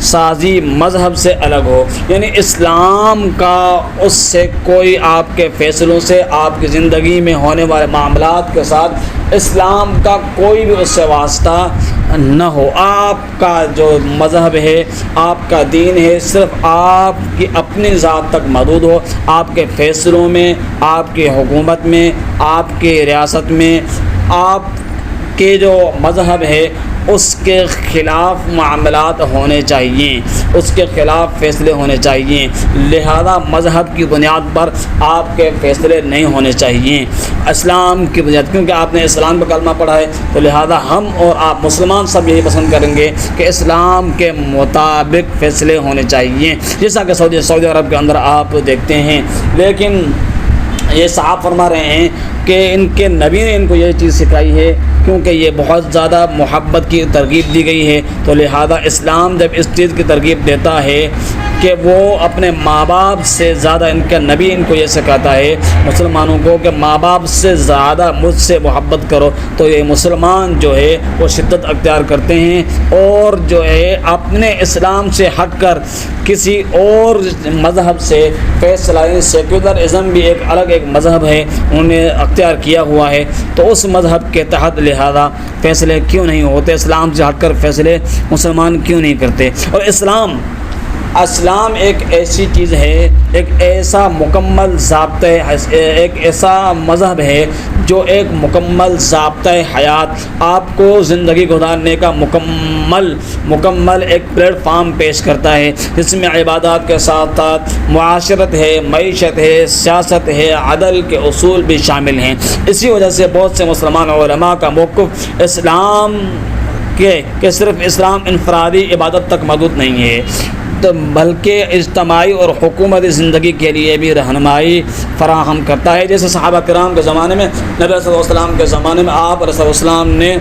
سازی مذہب سے الگ ہو، یعنی اسلام کا اس سے کوئی آپ کے فیصلوں سے، آپ کی زندگی میں ہونے والے معاملات کے ساتھ اسلام کا کوئی بھی اس سے واسطہ نہ ہو۔ آپ کا جو مذہب ہے، آپ کا دین ہے، صرف آپ کی اپنی ذات تک محدود ہو۔ آپ کے فیصلوں میں، آپ کی حکومت میں، آپ کی ریاست میں، آپ کے جو مذہب ہے اس کے خلاف معاملات ہونے چاہیے، اس کے خلاف فیصلے ہونے چاہیے، لہذا مذہب کی بنیاد پر آپ کے فیصلے نہیں ہونے چاہیے، اسلام کی بنیاد، کیونکہ آپ نے اسلام کا کلمہ پڑھا ہے تو لہذا ہم اور آپ مسلمان سب یہی پسند کریں گے کہ اسلام کے مطابق فیصلے ہونے چاہیے، جیسا کہ سعودی عرب کے اندر آپ دیکھتے ہیں۔ لیکن یہ صاحب فرما رہے ہیں کہ ان کے نبی نے ان کو یہ چیز سکھائی ہے، کیونکہ یہ بہت زیادہ محبت کی ترغیب دی گئی ہے، تو لہذا اسلام جب اس چیز کی ترغیب دیتا ہے کہ وہ اپنے ماں باپ سے زیادہ، ان کا نبی ان کو یہ سکھاتا ہے مسلمانوں کو کہ ماں باپ سے زیادہ مجھ سے محبت کرو، تو یہ مسلمان جو ہے وہ شدت اختیار کرتے ہیں اور جو ہے اپنے اسلام سے ہٹ کر کسی اور مذہب سے فیصلہ، سیکولرزم بھی ایک الگ ایک مذہب ہے، انہوں نے اختیار کیا ہوا ہے، تو اس مذہب کے تحت لہذا فیصلے کیوں نہیں ہوتے، اسلام سے ہٹ کر فیصلے مسلمان کیوں نہیں کرتے۔ اور اسلام ایک ایسی چیز ہے، ایک ایسا مکمل ضابطہ، ایک ایسا مذہب ہے جو ایک مکمل ضابطہ حیات، آپ کو زندگی گزارنے کا مکمل ایک پلیٹ فارم پیش کرتا ہے، جس میں عبادات کے ساتھ ساتھ معاشرت ہے، معیشت ہے، سیاست ہے، عدل کے اصول بھی شامل ہیں۔ اسی وجہ سے بہت سے مسلمان علماء کا موقف اسلام کہ صرف اسلام انفرادی عبادت تک محدود نہیں ہے، بلکہ اجتماعی اور حکومتی زندگی کے لیے بھی رہنمائی فراہم کرتا ہے۔ جیسے صحابہ کرام کے زمانے میں، نبی صلی اللہ علیہ وسلم کے زمانے میں آپ صلی اللہ علیہ وسلم نے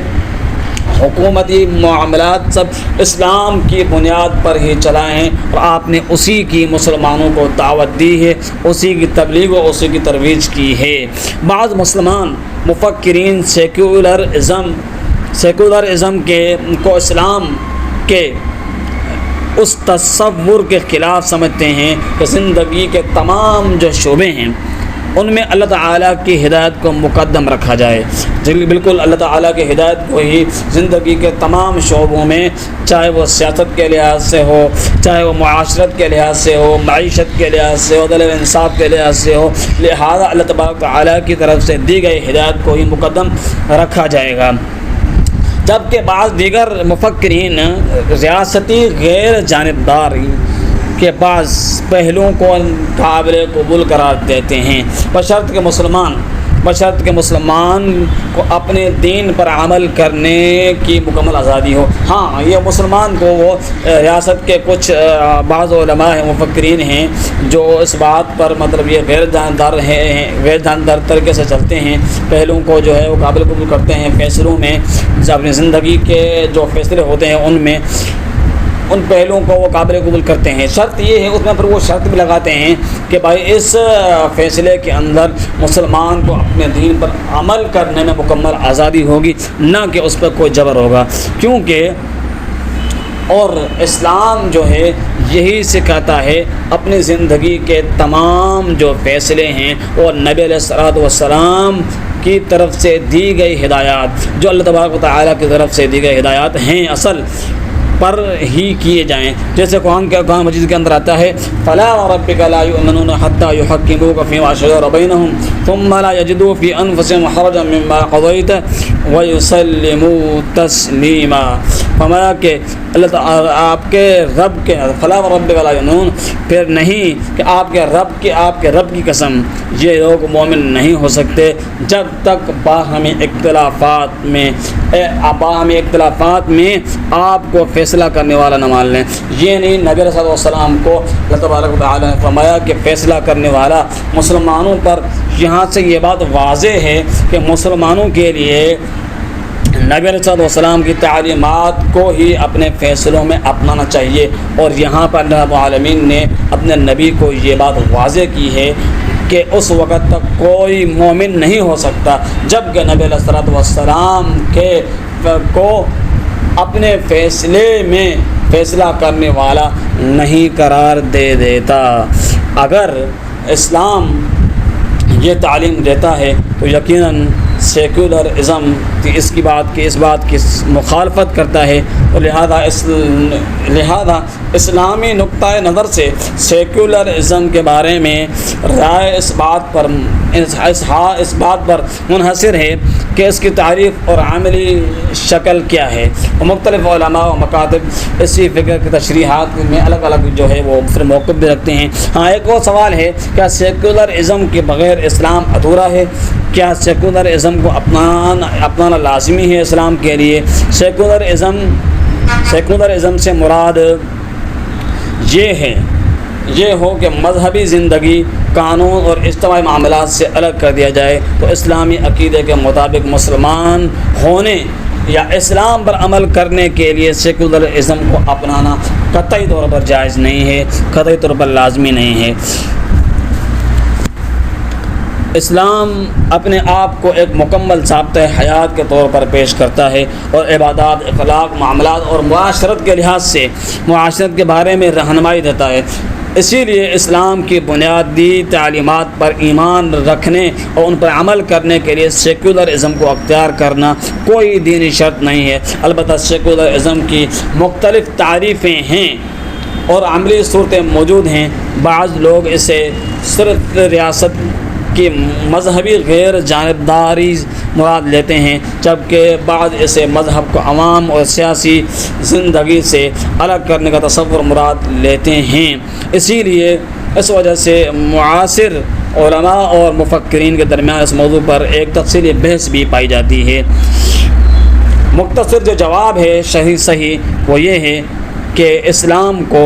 حکومتی معاملات سب اسلام کی بنیاد پر ہی چلائے ہیں، اور آپ نے اسی کی مسلمانوں کو دعوت دی ہے، اسی کی تبلیغ و اسی کی ترویج کی ہے۔ بعض مسلمان مفکرین سیکولرزم کو اسلام کے اس تصور کے خلاف سمجھتے ہیں کہ زندگی کے تمام جو شعبے ہیں ان میں اللہ تعالیٰ کی ہدایت کو مقدم رکھا جائے، بالکل اللہ تعالیٰ کی ہدایت کو ہی زندگی کے تمام شعبوں میں، چاہے وہ سیاست کے لحاظ سے ہو، چاہے وہ معاشرت کے لحاظ سے ہو، معیشت کے لحاظ سے ہو، عدل و انصاف کے لحاظ سے ہو، لہذا اللہ تبارک و تعالیٰ کی طرف سے دی گئی ہدایت کو ہی مقدم رکھا جائے گا۔ جبکہ بعض دیگر مفکرین ریاستی غیر جانبداری کے بعض پہلوؤں کو قابل قبول قرار دیتے ہیں، بشرط کہ مسلمان کو اپنے دین پر عمل کرنے کی مکمل آزادی ہو۔ ہاں، یہ مسلمان کو وہ ریاست کے کچھ بعض علماء ہیں، مفکرین ہیں جو اس بات پر مطلب یہ غیر جاندار طریقے سے چلتے ہیں، پہلوؤں کو جو ہے وہ قابل قبول کرتے ہیں، فیصلوں میں اپنی زندگی کے جو فیصلے ہوتے ہیں ان پہلوؤں کو وہ قابل قبول کرتے ہیں۔ شرط یہ ہے، اس میں پر وہ شرط بھی لگاتے ہیں کہ بھائی اس فیصلے کے اندر مسلمان کو اپنے دین پر عمل کرنے میں مکمل آزادی ہوگی، نہ کہ اس پر کوئی جبر ہوگا، کیونکہ اور اسلام جو ہے یہی سکھاتا ہے اپنی زندگی کے تمام جو فیصلے ہیں وہ نبی علیہ الصلوۃ والسلام کی طرف سے دی گئی ہدایات، جو اللہ تبارک و تعالیٰ کی طرف سے دی گئی ہدایات ہیں، اصل پر ہی کیے جائیں۔ جیسے قرآن مجید کے اندر آتا ہے فَلَا وَرَبِّكَ لَا يُؤْمِنُونَ حَتَّى يُحَكِّمُوكَ فِيمَا شَجَرَ بَيْنَهُمْ ثُمَّ لَا يَجِدُوا فِي أَنفُسِهِمْ حَرَجًا مِّمَّا قَضَيْتَ وَيُسَلِّمُوا تَسْلِيمًا۔ فرمایا کہ اللہ تعالیٰ آپ کے رب کے فَلَا وَرَبِّكَ لَا يُؤْمِنُونَ، پھر نہیں کہ آپ کے رب کی قسم یہ لوگ مومن نہیں ہو سکتے جب تک باہمی اختلافات میں آپ کو فیصلہ کرنے والا نہ مان لیں۔ یہ نہیں، نبی صلی اللہ علیہ وسلم کو اللہ تبارک و تعالیٰ نے فرمایا کہ فیصلہ کرنے والا مسلمانوں پر، یہاں سے یہ بات واضح ہے کہ مسلمانوں کے لیے نبی علیہ الصلوۃ والسلام کی تعلیمات کو ہی اپنے فیصلوں میں اپنانا چاہیے، اور یہاں پر اللہ رب العالمین نے اپنے نبی کو یہ بات واضح کی ہے کہ اس وقت تک کوئی مومن نہیں ہو سکتا جب کہ نبی علیہ الصلوۃ والسلام کو اپنے فیصلے میں فیصلہ کرنے والا نہیں قرار دے دیتا۔ اگر اسلام یہ تعلیم دیتا ہے تو یقیناً سیکولرزم اس بات کی مخالفت کرتا ہے، تو لہذا اسلامی نقطۂ نظر سے سیکولرزم کے بارے میں رائے اس بات پر منحصر ہے کہ اس کی تعریف اور عملی شکل کیا ہے، اور مختلف علماء و مکاتب اسی فکر کی تشریحات میں الگ الگ جو ہے وہ مختلف موقف بھی رکھتے ہیں۔ ہاں، ایک اور سوال ہے، کیا سیکولرزم کے بغیر اسلام ادھورا ہے؟ کیا سیکولرزم کو اپنانا لازمی ہے اسلام کے لیے؟ سیکولرزم سے مراد یہ ہو کہ مذہبی زندگی قانون اور اجتماعی معاملات سے الگ کر دیا جائے، تو اسلامی عقیدے کے مطابق مسلمان ہونے یا اسلام پر عمل کرنے کے لیے سیکولرزم کو اپنانا قطعی طور پر جائز نہیں ہے، قطعی طور پر لازمی نہیں ہے۔ اسلام اپنے آپ کو ایک مکمل ضابطۂ حیات کے طور پر پیش کرتا ہے، اور عبادات، اخلاق، معاملات اور معاشرت کے لحاظ سے معاشرت کے بارے میں رہنمائی دیتا ہے۔ اسی لیے اسلام کی بنیادی تعلیمات پر ایمان رکھنے اور ان پر عمل کرنے کے لیے سیکولرزم کو اختیار کرنا کوئی دینی شرط نہیں ہے۔ البتہ سیکولرزم کی مختلف تعریفیں ہیں اور عملی صورتیں موجود ہیں۔ بعض لوگ اسے صرف ریاست کی مذہبی غیر جانبداری مراد لیتے ہیں، جبکہ بعض اسے مذہب کو عوام اور سیاسی زندگی سے الگ کرنے کا تصور مراد لیتے ہیں۔ اسی لیے اس وجہ سے معاصر علماء اور مفکرین کے درمیان اس موضوع پر ایک تفصیلی بحث بھی پائی جاتی ہے۔ مختصر جو جواب ہے صحیح وہ یہ ہے کہ اسلام کو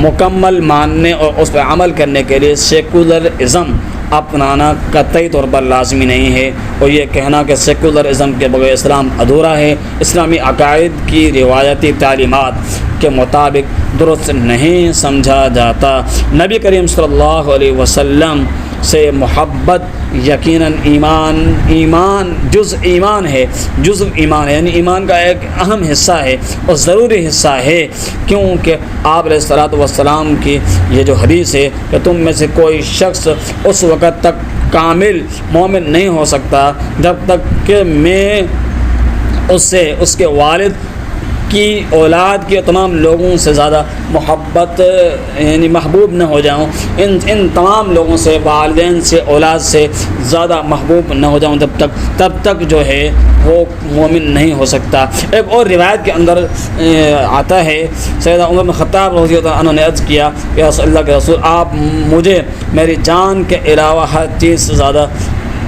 مکمل ماننے اور اس پر عمل کرنے کے لیے سیکولرزم اپنانا قطعی طور پر لازمی نہیں ہے، اور یہ کہنا کہ سیکولرزم کے بغیر اسلام ادھورا ہے اسلامی عقائد کی روایتی تعلیمات کے مطابق درست نہیں سمجھا جاتا۔ نبی کریم صلی اللہ علیہ وسلم سے محبت یقیناً جزء ایمان ہے، یعنی ایمان کا ایک اہم حصہ ہے اور ضروری حصہ ہے، کیونکہ آپ علیہ الصلوۃ والسلام کی یہ جو حدیث ہے کہ تم میں سے کوئی شخص اس وقت تک کامل مومن نہیں ہو سکتا جب تک کہ میں اس کے والد کی اولاد کے تمام لوگوں سے زیادہ محبوب نہ ہو جاؤں، ان تمام لوگوں سے، والدین سے، اولاد سے زیادہ محبوب نہ ہو جاؤں تب تک جو ہے وہ مومن نہیں ہو سکتا۔ ایک اور روایت کے اندر آتا ہے، سیدنا عمر بن خطاب رضی اللہ عنہ نے عرض کیا کہ اللہ کے رسول، آپ مجھے میری جان کے علاوہ ہر چیز سے زیادہ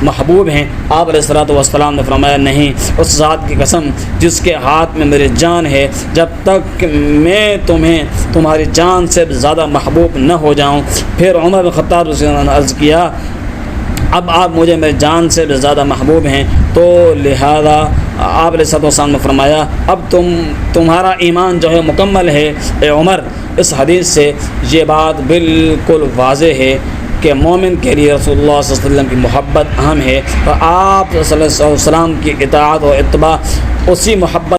محبوب ہیں۔ آپ علیہ الصلوۃ والسلام نے فرمایا، نہیں، اس ذات کی قسم جس کے ہاتھ میں میری جان ہے، جب تک کہ میں تمہیں تمہاری جان سے زیادہ محبوب نہ ہو جاؤں۔ پھر عمر بن خطاب رضی اللہ عنہ نے عرض کیا، اب آپ مجھے میری جان سے زیادہ محبوب ہیں، تو لہذا آپ علیہ الصلوۃ والسلام نے فرمایا، اب تمہارا ایمان جو ہے مکمل ہے۔ اے عمر، اس حدیث سے یہ بات بالکل واضح ہے کہ مومن کے لیے رسول اللہ صلی اللہ علیہ وسلم کی محبت اہم ہے، اور آپ صلی اللہ علیہ وسلم کی اطاعت و اتباع اسی محبت